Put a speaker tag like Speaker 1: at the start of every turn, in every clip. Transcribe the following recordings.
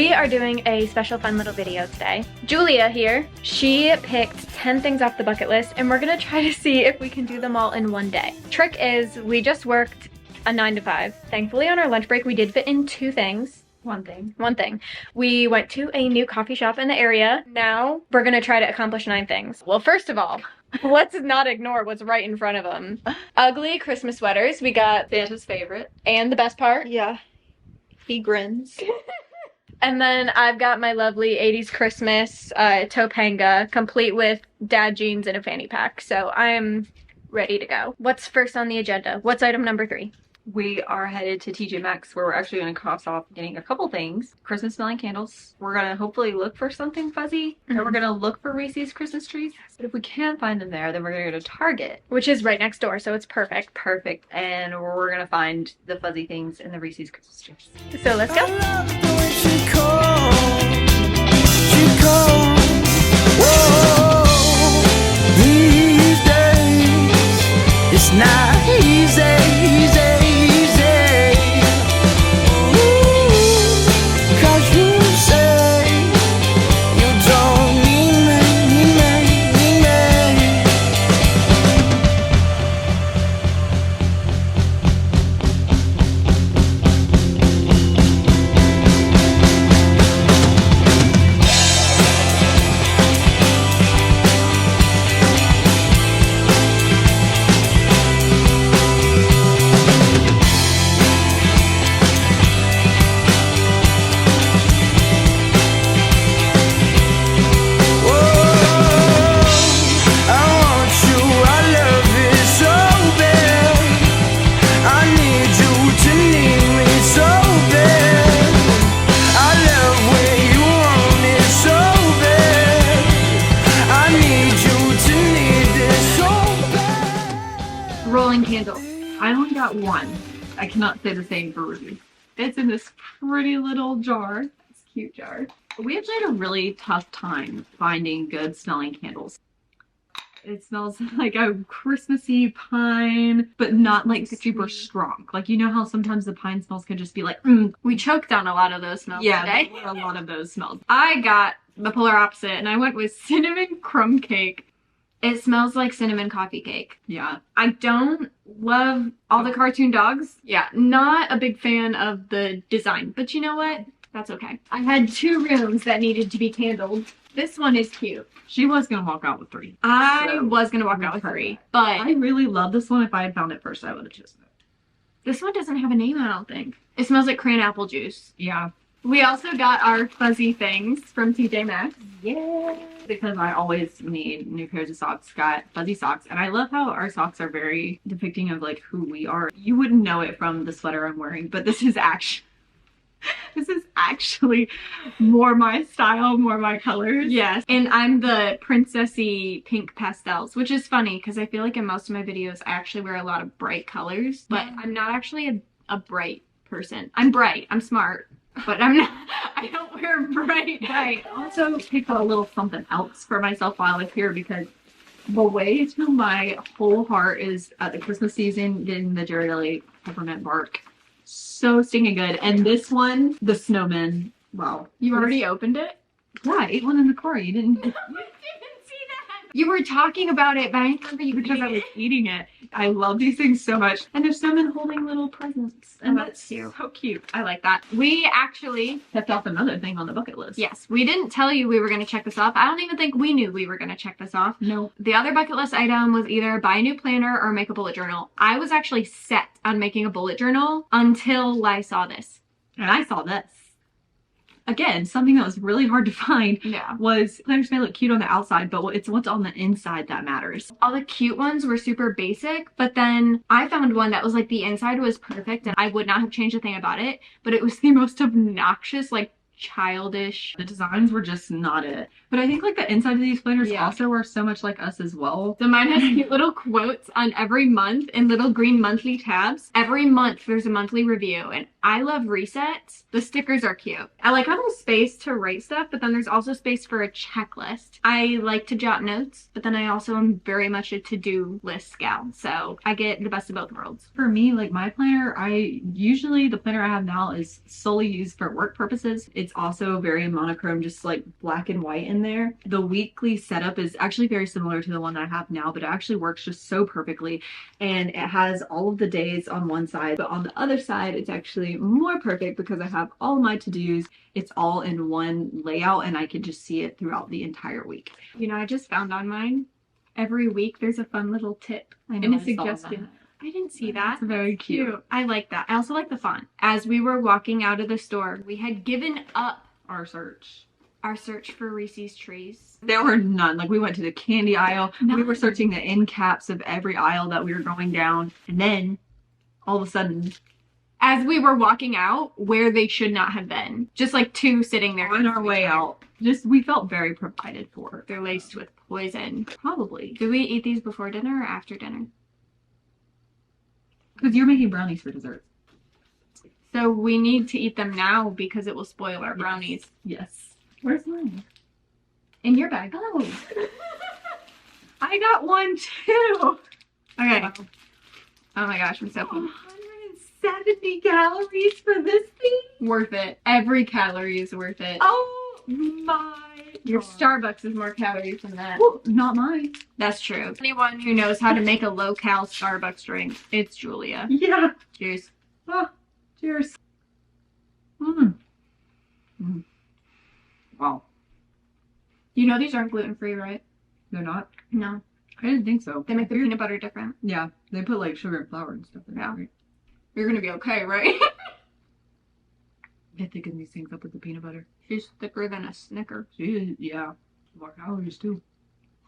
Speaker 1: We are doing a special fun little video today. Julia here, she picked 10 things off the bucket list and we're gonna try to see if we can do them all in one day. Trick is we just worked a 9 to 5. Thankfully on our lunch break we did fit in 2 things. One thing. We went to a new coffee shop in the area. Now we're gonna try to accomplish 9 things. Well, first of all, let's not ignore what's right in front of them. Ugly Christmas sweaters. We got
Speaker 2: Santa's favorite.
Speaker 1: and the best part.
Speaker 2: Yeah. He grins.
Speaker 1: And then I've got my lovely 80s Christmas Topanga, complete with dad jeans and a fanny pack. So I'm ready to go. What's first on the agenda? What's item number 3?
Speaker 2: We are headed to TJ Maxx where we're actually going to cross off getting a couple things. Christmas smelling candles. We're going to hopefully look for something fuzzy. And we're going to look for Reese's Christmas trees. But if we can't find them there, then we're going to go to Target.
Speaker 1: Which is right next door, so it's perfect.
Speaker 2: Perfect. And we're going to find the fuzzy things in the Reese's Christmas trees.
Speaker 1: So let's go.
Speaker 3: These days, it's not easy. Cause you say you don't need me.
Speaker 2: Rolling candle. I only got one. I cannot say the same for Ruby. It's in this pretty little jar. This cute jar. We actually had a really tough time finding good smelling candles. It smells like a Christmassy pine, but not like super strong. Like, you know how sometimes the pine smells can just be like,
Speaker 1: We choked on a lot of those smells
Speaker 2: yeah,
Speaker 1: today.
Speaker 2: there were a lot of those smells. I got the polar opposite and I went with cinnamon crumb cake.
Speaker 1: It smells like cinnamon coffee cake.
Speaker 2: Yeah.
Speaker 1: I don't love all the cartoon dogs. Yeah, not a big fan of the design, but you know what? That's okay. I had 2 rooms that needed to be candled. This one is cute.
Speaker 2: She was going to walk out with 3.
Speaker 1: I was going to walk out with 3, but
Speaker 2: I really love this one. If I had found it first, I would have chosen it.
Speaker 1: this one doesn't have a name, I don't think. It smells like cran apple juice.
Speaker 2: Yeah.
Speaker 1: We also got our fuzzy things from TJ Maxx.
Speaker 2: Yeah. Because I always need new pairs of socks. Got fuzzy socks. And I love how our socks are very depicting of like who we are. You wouldn't know it from the sweater I'm wearing, but this is actually more my style, more my colors.
Speaker 1: Yes, and I'm the princessy pink pastels, which is funny because I feel like in most of my videos I actually wear a lot of bright colors, but I'm not actually a bright person. I'm bright, I'm smart, but I don't wear bright.
Speaker 2: I also picked a little something else for myself while I was here because the way to my whole heart is at the Christmas season getting the Ghirardelli peppermint bark. So stinking good. And this one, the snowman. Wow.
Speaker 1: You already opened it?
Speaker 2: Yeah, I ate one in the car. You didn't.
Speaker 1: You didn't see that. You were talking about it, but I didn't remember you
Speaker 2: Because I was eating it. I love these things so much. And there's snowmen holding little presents. And
Speaker 1: Oh, that's cute.
Speaker 2: so cute.
Speaker 1: I like that. We actually
Speaker 2: Kept off another thing on the bucket list.
Speaker 1: Yes, we didn't tell you we were going to check this off. I don't even think we knew we were going to check this off.
Speaker 2: No.
Speaker 1: The other bucket list item was either buy a new planner or make a bullet journal. I was actually set on making a bullet journal until I saw this.
Speaker 2: And I saw this. Again, something that was really hard to find
Speaker 1: Yeah.
Speaker 2: was planners may look cute on the outside, but it's what's on the inside that matters.
Speaker 1: All the cute ones were super basic, but then I found one that was like the inside was perfect and I would not have changed a thing about it, but it was the most obnoxious, like childish.
Speaker 2: The designs were just not it. But I think like the inside of these planners also are so much like us as well.
Speaker 1: So mine has cute little quotes on every month and little green monthly tabs. Every month there's a monthly review and I love resets. The stickers are cute. I like how there's space to write stuff, but then there's also space for a checklist. I like to jot notes, but then I also am very much a to-do list gal. So I get the best of both worlds.
Speaker 2: For me, like my planner, the planner I have now is solely used for work purposes. It's It's also very monochrome, just like black and white in there. The weekly setup is actually very similar to the one that I have now, but it actually works just so perfectly. And it has all of the days on one side, but on the other side, it's actually more perfect because I have all my to-dos. It's all in one layout and I can just see it throughout the entire week.
Speaker 1: You know, I just found on mine, every week there's a fun little tip and a suggestion. I didn't see that.
Speaker 2: It's very cute.
Speaker 1: I like that. I also like the font. As we were walking out of the store, we had given up
Speaker 2: Our search
Speaker 1: for Reese's trees.
Speaker 2: There were none. Like, we went to the candy aisle. We were
Speaker 1: None.
Speaker 2: searching the end caps of every aisle that we were going down. And then all of a sudden,
Speaker 1: As we were walking out, where they should not have been. Just like two sitting there.
Speaker 2: on our way out, we felt very provided for.
Speaker 1: They're laced with poison.
Speaker 2: Probably.
Speaker 1: Do we eat these before dinner or after dinner?
Speaker 2: Because you're making brownies for dessert.
Speaker 1: So we need to eat them now because it will spoil our brownies.
Speaker 2: Yes. Where's mine?
Speaker 1: In your bag.
Speaker 2: Oh. I got one too.
Speaker 1: Okay.
Speaker 2: Wow.
Speaker 1: Oh my gosh, I'm so pumped.
Speaker 2: 170 calories for this thing?
Speaker 1: Worth it. Every calorie is worth it.
Speaker 2: Oh my.
Speaker 1: Your
Speaker 2: God.
Speaker 1: Starbucks is more calories than that.
Speaker 2: Well, not mine.
Speaker 1: That's true. Anyone who knows how to make a low-cal Starbucks drink, it's Julia.
Speaker 2: Yeah.
Speaker 1: Cheers.
Speaker 2: Oh, cheers. Mm. Mm. Wow.
Speaker 1: You know these aren't gluten-free, right?
Speaker 2: They're not?
Speaker 1: No.
Speaker 2: I didn't think so.
Speaker 1: They make the peanut butter different.
Speaker 2: Yeah, they put like sugar and flour and stuff in
Speaker 1: Yeah.
Speaker 2: there. Right?
Speaker 1: You're gonna be okay, right?
Speaker 2: They're thicking these things up with the peanut butter.
Speaker 1: She's thicker than a Snicker.
Speaker 2: Yeah. More calories too.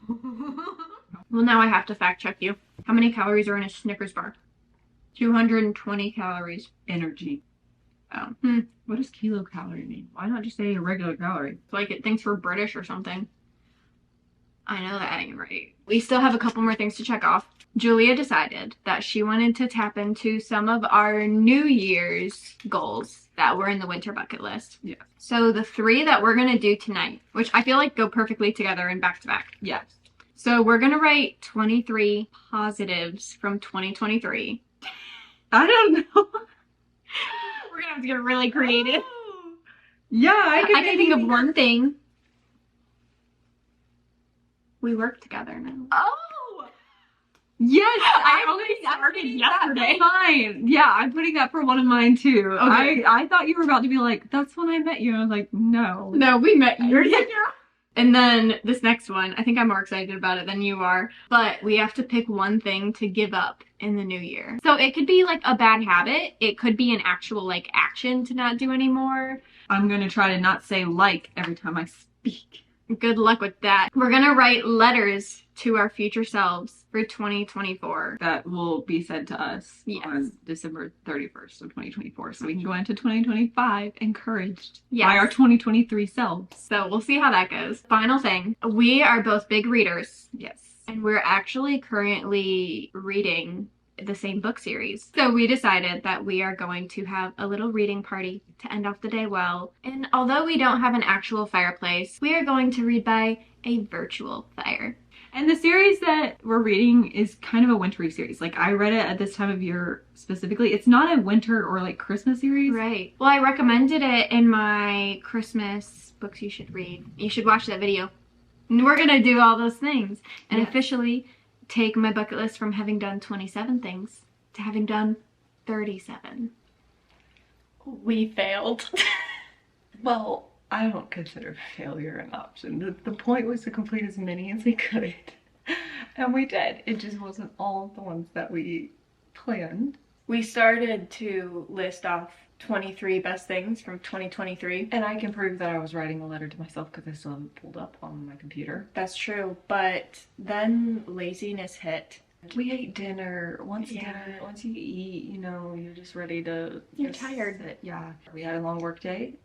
Speaker 1: Well, now I have to fact check you. How many calories are in a Snickers bar? 220 calories.
Speaker 2: Energy.
Speaker 1: Oh.
Speaker 2: What does kilocalorie mean? Why not just say a regular calorie?
Speaker 1: It's like it thinks we're British or something. I know that ain't right. We still have a couple more things to check off. Julia decided that she wanted to tap into some of our New Year's goals that were in the winter bucket list.
Speaker 2: Yeah.
Speaker 1: So the 3 that we're going to do tonight, which I feel like go perfectly together and back to back.
Speaker 2: Yes.
Speaker 1: So we're going to write 23 positives from 2023.
Speaker 2: I don't know.
Speaker 1: We're going to have to get really creative.
Speaker 2: Yeah, I
Speaker 1: I can think of one thing. We work together now.
Speaker 2: Oh! Yes!
Speaker 1: I
Speaker 2: I'm
Speaker 1: only
Speaker 2: putting
Speaker 1: started
Speaker 2: that
Speaker 1: yesterday.
Speaker 2: for mine. Yeah, I'm putting that for one of mine too.
Speaker 1: Okay.
Speaker 2: I thought you were about to be like, that's when I met you. I was like, no.
Speaker 1: No, we met years
Speaker 2: Yeah.
Speaker 1: ago. And then this next one, I think I'm more excited about it than you are. But we have to pick one thing to give up in the new year. So it could be like a bad habit. It could be an actual like action to not do anymore.
Speaker 2: I'm going to try to not say like every time I speak.
Speaker 1: Good luck with that. We're gonna write letters to our future selves for 2024.
Speaker 2: That will be sent to us
Speaker 1: Yes.
Speaker 2: on December 31st of 2024. So we can go into 2025 encouraged
Speaker 1: Yes.
Speaker 2: by our 2023 selves.
Speaker 1: So we'll see how that goes. Final thing, we are both big readers.
Speaker 2: Yes.
Speaker 1: And we're actually currently reading the same book series. So we decided that we are going to have a little reading party to end off the day well. And although we don't have an actual fireplace, we are going to read by a virtual fire.
Speaker 2: And the series that we're reading is kind of a wintry series. Like, I read it at this time of year specifically. It's not a winter or like Christmas series.
Speaker 1: Right. Well, I recommended it in my Christmas books you should read. You should watch that video. And we're gonna do all those things and officially take my bucket list from having done 27 things to having done 37. We failed.
Speaker 4: Well, I don't consider failure an option. The point was to complete as many as we could. And we did. It just wasn't all of the ones that we planned.
Speaker 1: We started to list off 23 best things from 2023.
Speaker 4: And I can prove that I was writing a letter to myself because I still have it pulled up on my computer.
Speaker 1: That's true, but then laziness hit.
Speaker 4: We ate dinner. Once
Speaker 1: Yeah.
Speaker 4: dinner, once you eat, you know, you're just ready to...
Speaker 1: You're
Speaker 4: just
Speaker 1: tired.
Speaker 4: sit. Yeah. We had a long work day.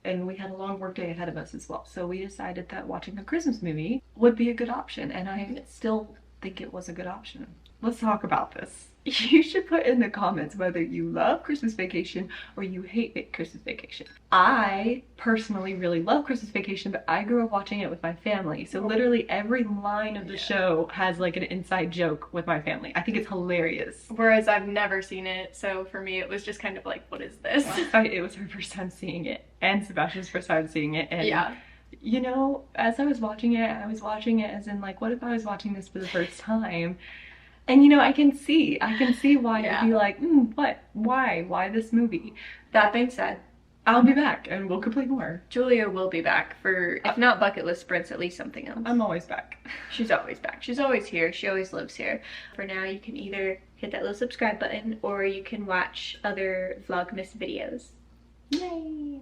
Speaker 4: And we had a long work day ahead of us as well. So we decided that watching a Christmas movie would be a good option. And I still think it was a good option. let's talk about this. You should put in the comments whether you love Christmas Vacation or you hate Christmas Vacation. I personally really love Christmas Vacation, but I grew up watching it with my family. So literally every line of the show has like an inside joke with my family. I think it's hilarious.
Speaker 1: Whereas I've never seen it, so for me it was just kind of like, what is this?
Speaker 4: It was her first time seeing it and Sebastian's first time seeing it. And
Speaker 1: Yeah.
Speaker 4: you know, as I was watching it as in like, what if I was watching this for the first time? And you know, I can see why
Speaker 1: Yeah.
Speaker 4: you'd be like, why this movie?
Speaker 1: That being said,
Speaker 4: I'll be back and we'll complete more.
Speaker 1: Julia will be back for, if not bucket list sprints, at least something else.
Speaker 4: I'm always back.
Speaker 1: She's always back. She's always here. She always lives here. For now, you can either hit that little subscribe button or you can watch other Vlogmas videos.
Speaker 4: Yay!